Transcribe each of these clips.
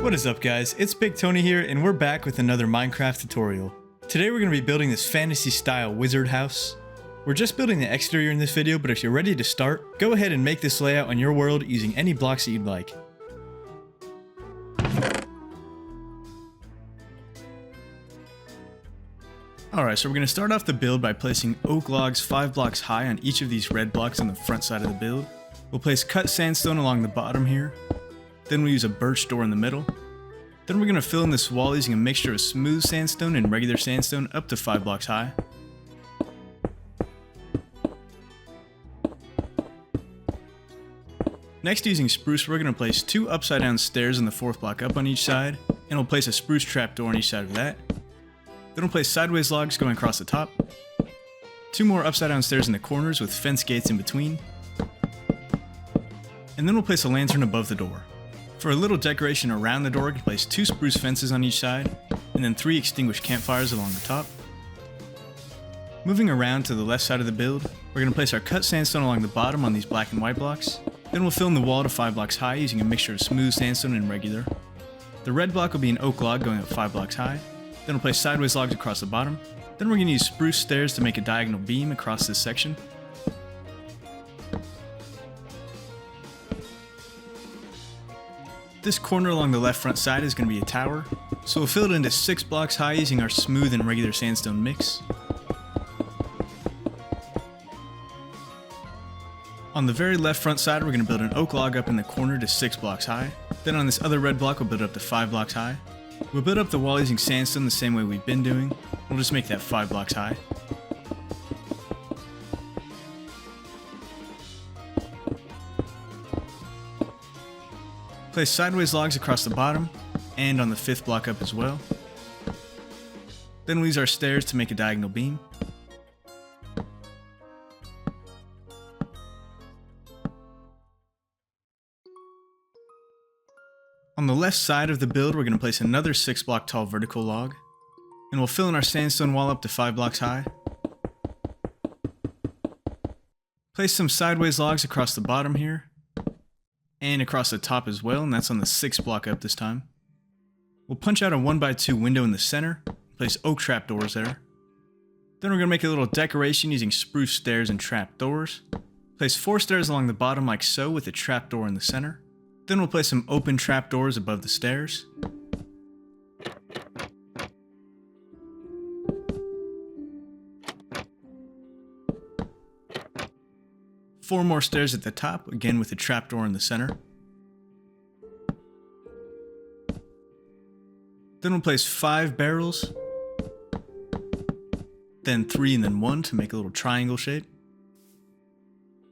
What is up guys, it's Big Tony here and we're back with another Minecraft tutorial. Today we're going to be building this fantasy style wizard house. We're just building the exterior in this video, but if you're ready to start, go ahead and make this layout on your world using any blocks that you'd like. Alright, so we're going to start off the build by placing oak logs 5 blocks high on each of these red blocks on the front side of the build. We'll place cut sandstone along the bottom here. Then we'll use a birch door in the middle. Then we're going to fill in this wall using a mixture of smooth sandstone and regular sandstone up to 5 blocks high. Next, using spruce, we're going to place 2 upside down stairs on the 4th block up on each side, and we'll place a spruce trapdoor on each side of that. Then we'll place sideways logs going across the top, 2 more upside down stairs in the corners with fence gates in between, and then we'll place a lantern above the door. For a little decoration around the door, we can place 2 spruce fences on each side, and then 3 extinguished campfires along the top. Moving around to the left side of the build, we're going to place our cut sandstone along the bottom on these black and white blocks. Then we'll fill in the wall to 5 blocks high using a mixture of smooth sandstone and regular. The red block will be an oak log going up 5 blocks high. Then we'll place sideways logs across the bottom. Then we're going to use spruce stairs to make a diagonal beam across this section. This corner along the left front side is going to be a tower, so we'll fill it into 6 blocks high using our smooth and regular sandstone mix. On the very left front side, we're going to build an oak log up in the corner to 6 blocks high. Then on this other red block, we'll build up to 5 blocks high. We'll build up the wall using sandstone the same way we've been doing. We'll just make that 5 blocks high. Place sideways logs across the bottom, and on the 5th block up as well. Then we'll use our stairs to make a diagonal beam. On the left side of the build, we're going to place another 6 block tall vertical log, and we'll fill in our sandstone wall up to 5 blocks high. Place some sideways logs across the bottom here, and across the top as well, and that's on the 6th block up this time. We'll punch out a 1x2 window in the center, place oak trapdoors there. Then we're going to make a little decoration using spruce stairs and trapdoors. Place 4 stairs along the bottom like so with a trapdoor in the center. Then we'll place some open trapdoors above the stairs. Four more stairs at the top, again with a trapdoor in the center. Then we'll place 5 barrels, then 3 and then 1 to make a little triangle shape.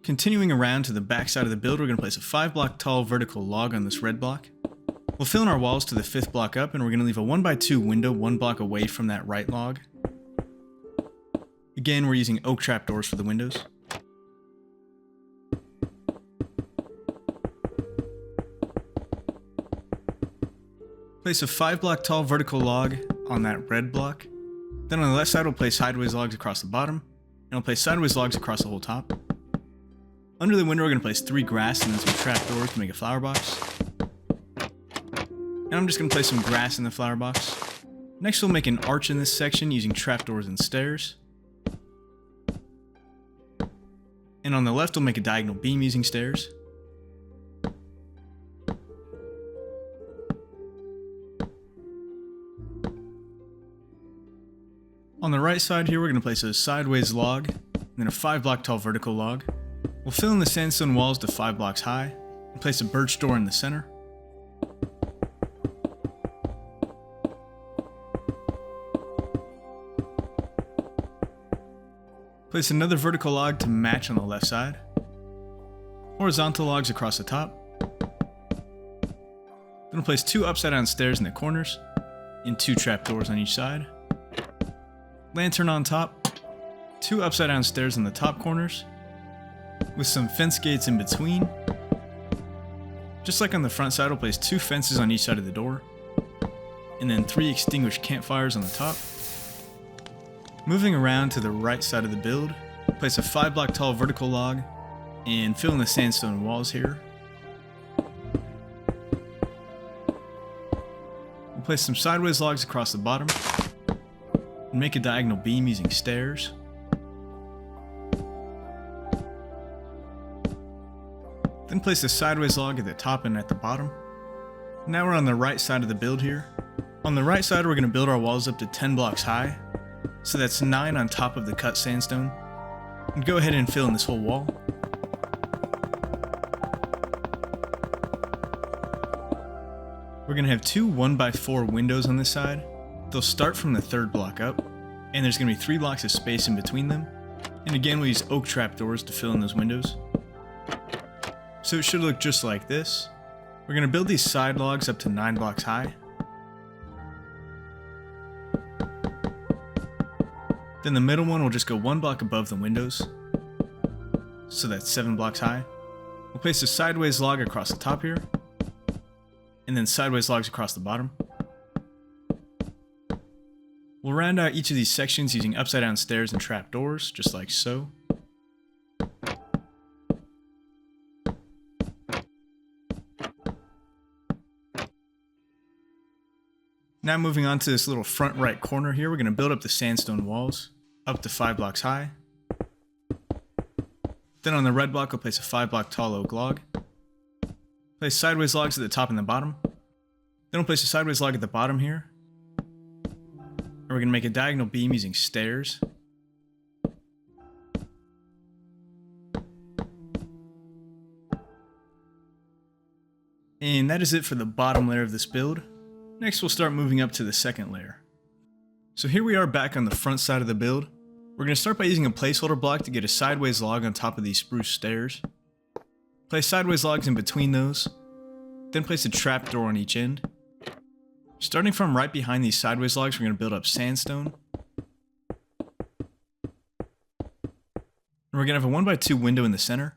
Continuing around to the back side of the build, we're going to place a 5 block tall vertical log on this red block. We'll fill in our walls to the 5th block up, and we're going to leave a 1x2 window 1 block away from that right log. Again, we're using oak trapdoors for the windows. Place a 5 block tall vertical log on that red block. Then on the left side, we'll place sideways logs across the bottom, and we'll place sideways logs across the whole top. Under the window, we're going to place 3 grass and then some trapdoors to make a flower box. And I'm just going to place some grass in the flower box. Next, we'll make an arch in this section using trapdoors and stairs. And on the left, we'll make a diagonal beam using stairs. On the right side here, we're going to place a sideways log, and then a 5 block tall vertical log. We'll fill in the sandstone walls to 5 blocks high, and place a birch door in the center. Place another vertical log to match on the left side. Horizontal logs across the top. Then we'll place 2 upside down stairs in the corners, and 2 trapdoors on each side. Lantern on top, 2 upside down stairs in the top corners, with some fence gates in between. Just like on the front side, we'll place 2 fences on each side of the door, and then 3 extinguished campfires on the top. Moving around to the right side of the build, place a 5 block tall vertical log, and fill in the sandstone walls here. We'll place some sideways logs across the bottom, and make a diagonal beam using stairs. Then place a sideways log at the top and at the bottom. Now we're on the right side of the build here. On the right side we're going to build our walls up to 10 blocks high, so that's 9 on top of the cut sandstone. And go ahead and fill in this whole wall. We're going to have two 1x4 windows on this side. They'll start from the third block up, and there's going to be 3 blocks of space in between them. And again, we'll use oak trapdoors to fill in those windows. So it should look just like this. We're going to build these side logs up to 9 blocks high. Then the middle one will just go 1 block above the windows. So that's 7 blocks high. We'll place a sideways log across the top here, and then sideways logs across the bottom. We'll round out each of these sections using upside down stairs and trapdoors, just like so. Now moving on to this little front right corner here, we're going to build up the sandstone walls, up to 5 blocks high. Then on the red block, we'll place a 5 block tall oak log. Place sideways logs at the top and the bottom. Then we'll place a sideways log at the bottom here. And we're going to make a diagonal beam using stairs. And that is it for the bottom layer of this build. Next we'll start moving up to the second layer. So here we are back on the front side of the build. We're going to start by using a placeholder block to get a sideways log on top of these spruce stairs. Place sideways logs in between those, then place a trapdoor on each end. Starting from right behind these sideways logs, we're going to build up sandstone. And we're going to have a 1x2 window in the center.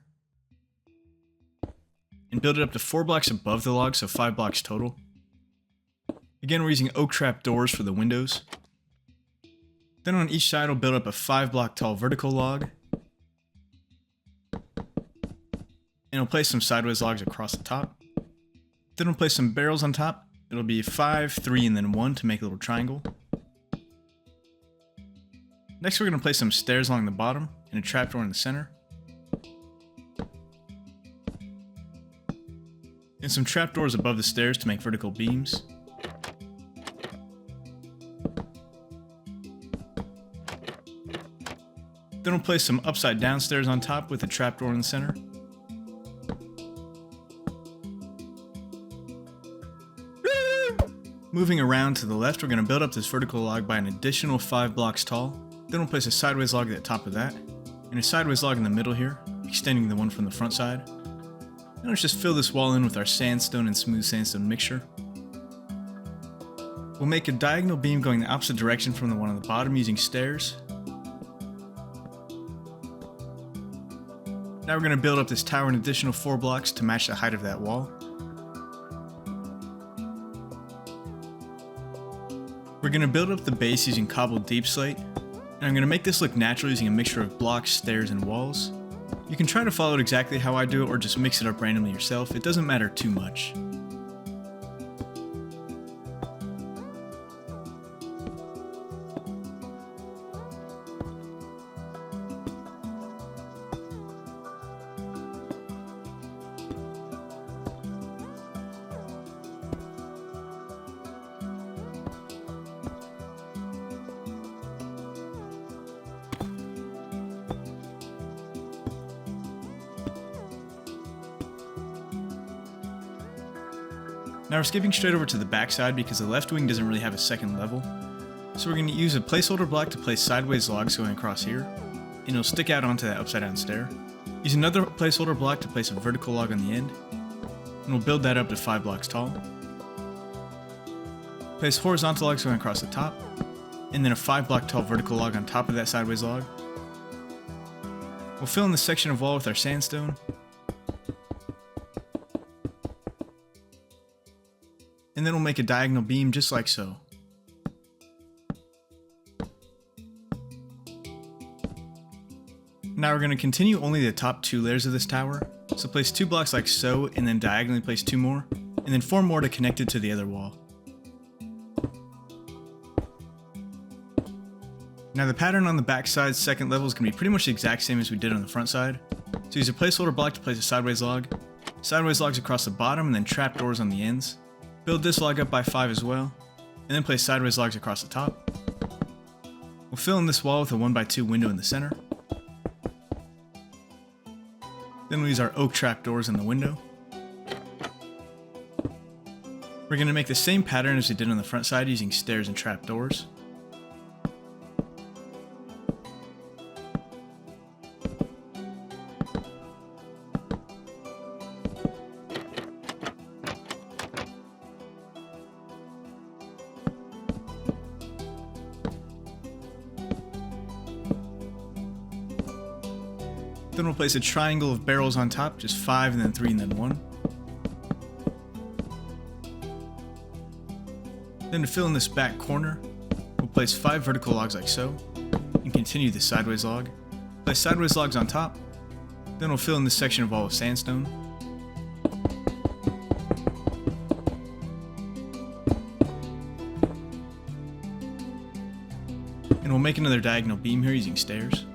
And build it up to 4 blocks above the log, so 5 blocks total. Again, we're using oak trap doors for the windows. Then on each side, we'll build up a 5 block tall vertical log. And we'll place some sideways logs across the top. Then we'll place some barrels on top. It'll be 5, 3, and then 1 to make a little triangle. Next, we're going to place some stairs along the bottom and a trapdoor in the center. And some trapdoors above the stairs to make vertical beams. Then we'll place some upside down stairs on top with a trapdoor in the center. Moving around to the left, we're going to build up this vertical log by an additional 5 blocks tall. Then we'll place a sideways log at the top of that, and a sideways log in the middle here, extending the one from the front side. And let's just fill this wall in with our sandstone and smooth sandstone mixture. We'll make a diagonal beam going the opposite direction from the one on the bottom using stairs. Now we're going to build up this tower an additional 4 blocks to match the height of that wall. We're going to build up the base using cobbled deep slate, and I'm going to make this look natural using a mixture of blocks, stairs, and walls. You can try to follow it exactly how I do it or just mix it up randomly yourself, it doesn't matter too much. Now we're skipping straight over to the back side because the left wing doesn't really have a second level. So we're going to use a placeholder block to place sideways logs going across here, and it'll stick out onto that upside down stair. Use another placeholder block to place a vertical log on the end, and we'll build that up to 5 blocks tall. Place horizontal logs going across the top, and then a 5 block tall vertical log on top of that sideways log. We'll fill in this section of wall with our sandstone. And then we'll make a diagonal beam just like so. Now we're going to continue only the top 2 layers of this tower. So place 2 blocks like so, and then diagonally place 2 more, and then 4 more to connect it to the other wall. Now the pattern on the back side's second level is going to be pretty much the exact same as we did on the front side. So use a placeholder block to place a sideways log, sideways logs across the bottom, and then trapdoors on the ends. Build this log up by 5 as well, and then place sideways logs across the top. We'll fill in this wall with a 1x2 window in the center. Then we'll use our oak trapdoors in the window. We're going to make the same pattern as we did on the front side using stairs and trapdoors. Then we'll place a triangle of barrels on top, just 5 and then 3 and then 1. Then to fill in this back corner, we'll place 5 vertical logs like so, and continue the sideways log. Place sideways logs on top, then we'll fill in this section of wall with sandstone. And we'll make another diagonal beam here using stairs.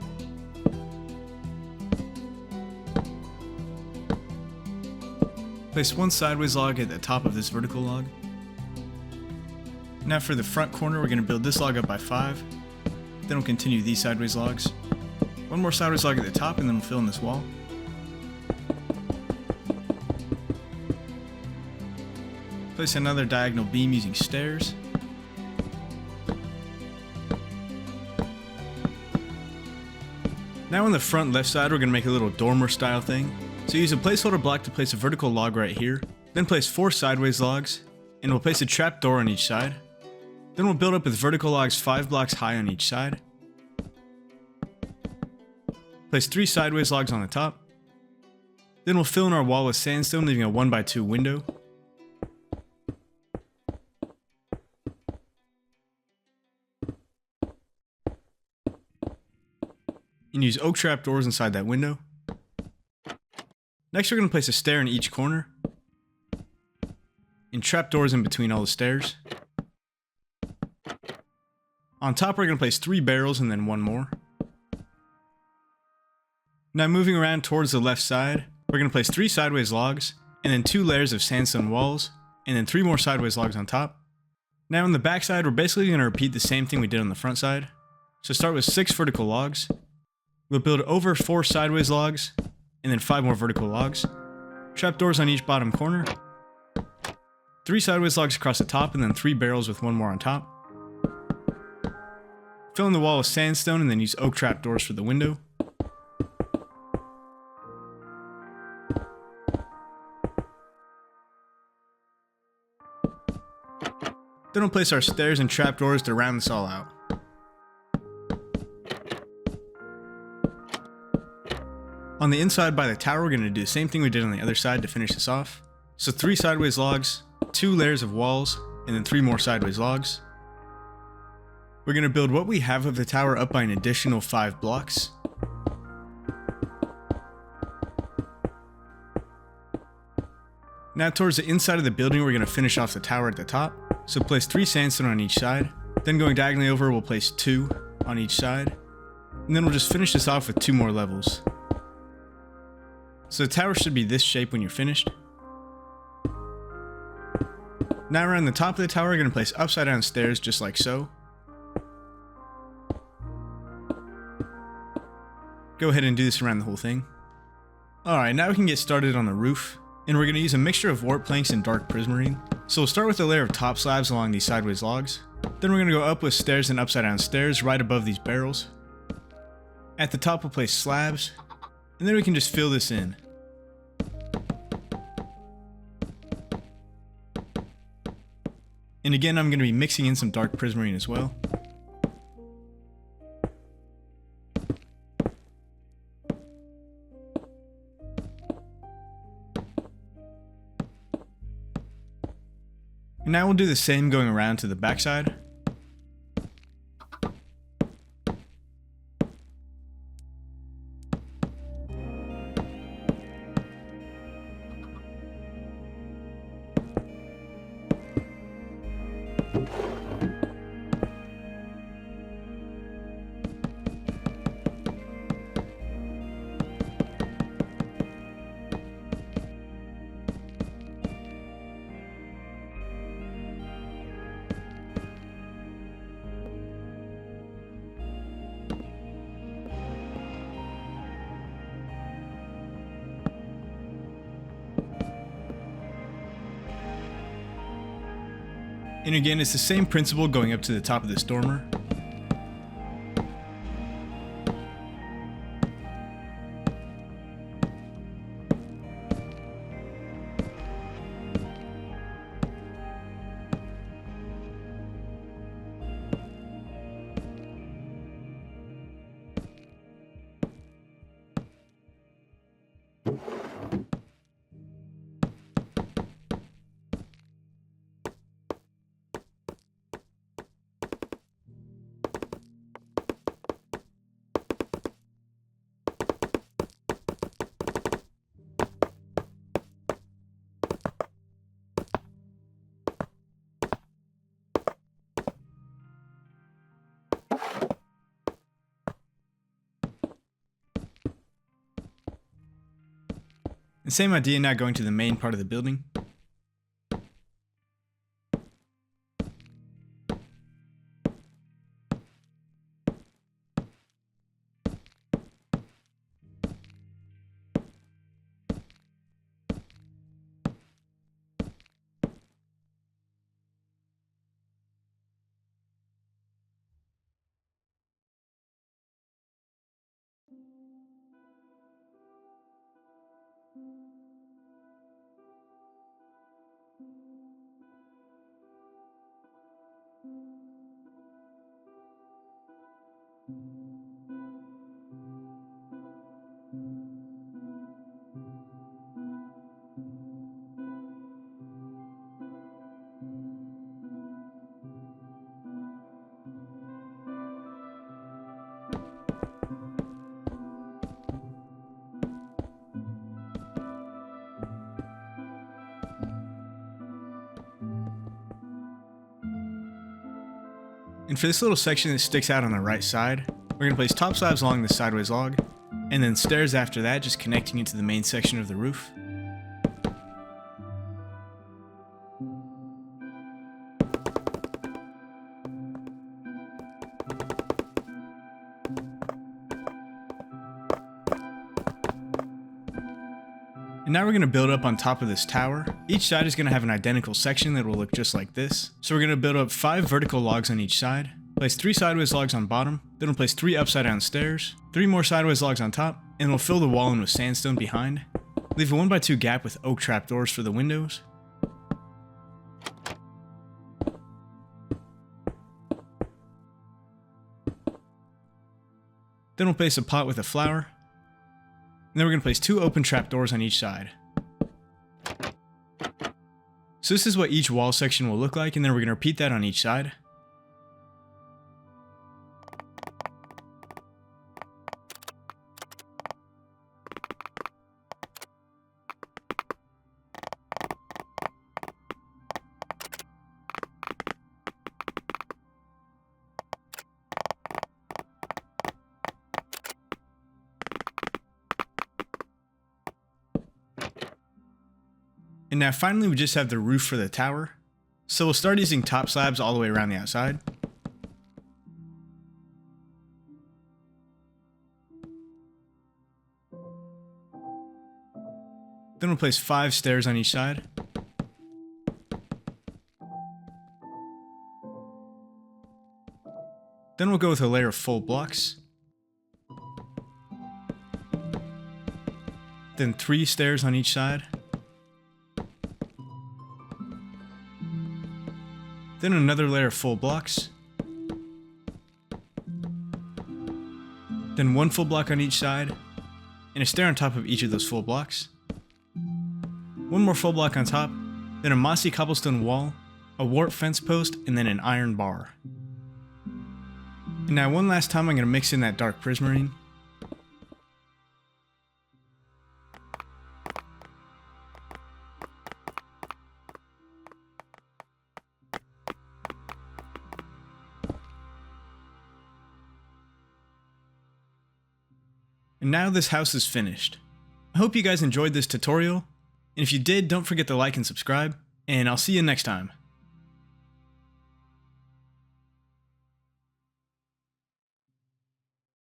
Place one sideways log at the top of this vertical log. Now for the front corner, we're going to build this log up by 5. Then we'll continue these sideways logs. One more sideways log at the top, and then we'll fill in this wall. Place another diagonal beam using stairs. Now on the front left side, we're going to make a little dormer style thing. So use a placeholder block to place a vertical log right here, then place 4 sideways logs, and we'll place a trapdoor on each side. Then we'll build up with vertical logs 5 blocks high on each side. Place 3 sideways logs on the top. Then we'll fill in our wall with sandstone, leaving a 1x2 window. And use oak trapdoors inside that window. Next, we're going to place a stair in each corner, and trapdoors in between all the stairs. On top, we're going to place 3 barrels and then 1 more. Now moving around towards the left side, we're going to place 3 sideways logs, and then 2 layers of sandstone walls, and then 3 more sideways logs on top. Now on the back side, we're basically going to repeat the same thing we did on the front side. So start with 6 vertical logs. We'll build over 4 sideways logs, and then 5 more vertical logs. Trapdoors on each bottom corner. 3 sideways logs across the top, and then 3 barrels with 1 more on top. Fill in the wall with sandstone, and then use oak trapdoors for the window. Then we'll place our stairs and trapdoors to round this all out. On the inside by the tower, we're going to do the same thing we did on the other side to finish this off. So 3 sideways logs, 2 layers of walls, and then 3 more sideways logs. We're going to build what we have of the tower up by an additional 5 blocks. Now towards the inside of the building, we're going to finish off the tower at the top. So place 3 sandstone on each side. Then going diagonally over, we'll place 2 on each side. And then we'll just finish this off with 2 more levels. So the tower should be this shape when you're finished. Now around the top of the tower, we're going to place upside down stairs just like so. Go ahead and do this around the whole thing. Alright, now we can get started on the roof. And we're going to use a mixture of warp planks and dark prismarine. So we'll start with a layer of top slabs along these sideways logs. Then we're going to go up with stairs and upside down stairs right above these barrels. At the top we'll place slabs, and then we can just fill this in. And again, I'm going to be mixing in some dark prismarine as well. And now we'll do the same going around to the backside. And again, it's the same principle going up to the top of this dormer. The same idea now going to the main part of the building. And for this little section that sticks out on the right side, we're going to place top slabs along the sideways log, and then stairs after that, just connecting it to the main section of the roof. And now we're going to build up on top of this tower. Each side is going to have an identical section that will look just like this. So we're going to build up 5 vertical logs on each side, place 3 sideways logs on bottom, then we'll place 3 upside down stairs, 3 more sideways logs on top, and we'll fill the wall in with sandstone behind. Leave a 1x2 gap with oak trapdoors for the windows. Then we'll place a pot with a flower. And then we're going to place 2 open trapdoors on each side. So this is what each wall section will look like, and then we're going to repeat that on each side. And now finally we just have the roof for the tower. So we'll start using top slabs all the way around the outside. Then we'll place 5 stairs on each side. Then we'll go with a layer of full blocks. Then 3 stairs on each side. Then another layer of full blocks. Then 1 full block on each side, and a stair on top of each of those full blocks. 1 more full block on top, then a mossy cobblestone wall, a warp fence post, and then an iron bar. And now one last time I'm going to mix in that dark prismarine. And now this house is finished. I hope you guys enjoyed this tutorial, and if you did, don't forget to like and subscribe, and I'll see you next time.